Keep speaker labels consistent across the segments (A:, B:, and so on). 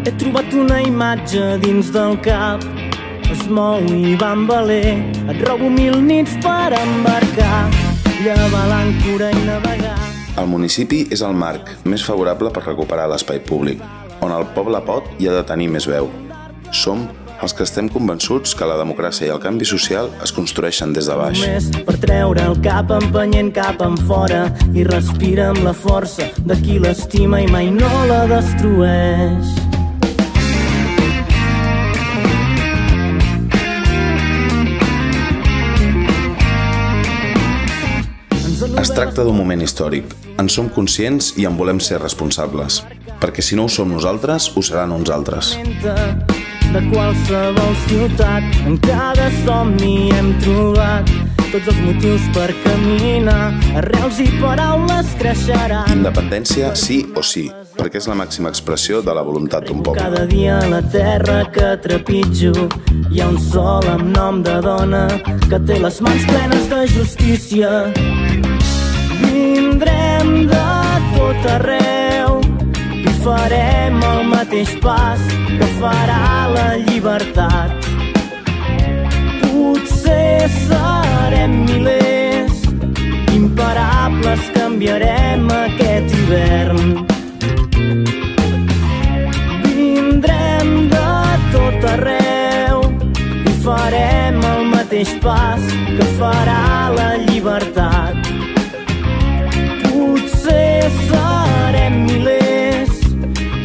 A: He trobat una imatge dins del cap, es mou i va amb valer. Et robo 1000 nits per embarcar, llevar l'àncora i navegar.
B: El municipi és el marc més favorable per recuperar l'espai públic, on el poble pot i ha de tenir més veu. Som els que estem convençuts que la democràcia i el canvi social es construeixen des de baix.
A: Només per treure el cap empenyent cap enfora i respira amb la força de qui l'estima i mai no la destrueix.
B: Es tracta d'un moment històric. En som conscients i en volem ser responsables, perquè si no ho som nosaltres, ho seran uns altres.
A: De qualsevol ciutat, en cada somni hem trobat tots els motius per caminar, arrels i paraules creixeran.
B: Independència sí o sí, perquè és la màxima expressió de la voluntat d'un poble.
A: Cada dia a la terra que trepitjo hi ha un sol amb nom de dona que té les mans plenes de justícia. Vindrem de tot arreu i farem el mateix pas que farà la llibertat. Potser serem milers, imparables, canviarem aquest hivern. Vindrem de tot arreu i farem el mateix pas que farà la llibertat. Potser serem milers,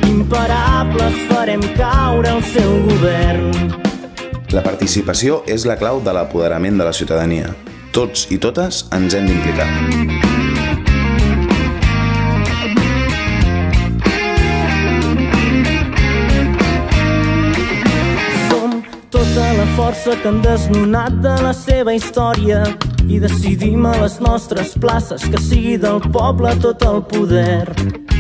A: imparables, farem caure el seu govern.
B: La participació és la clau de l'apoderament de la ciutadania. Tots i totes ens hem d'implicar.
A: Som tota la força que han desnonat de la seva història i decidim a les nostres places que sigui del poble tot el poder.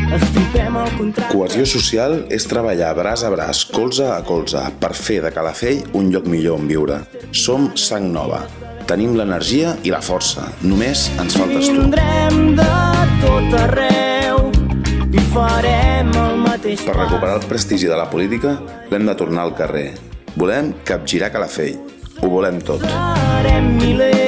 A: Estipem el contracte.
B: Cohesió social és treballar braç a braç, colze a colze, per fer de Calafell un lloc millor on viure. Som sang nova. Tenim l'energia i la força. Només ens faltes tu.
A: Vindrem de tot arreu i farem el mateix.
B: Per recuperar el prestigi de la política, l'hem de tornar al carrer. Volem capgirar Calafell. Ho volem tot.
A: Serem milers,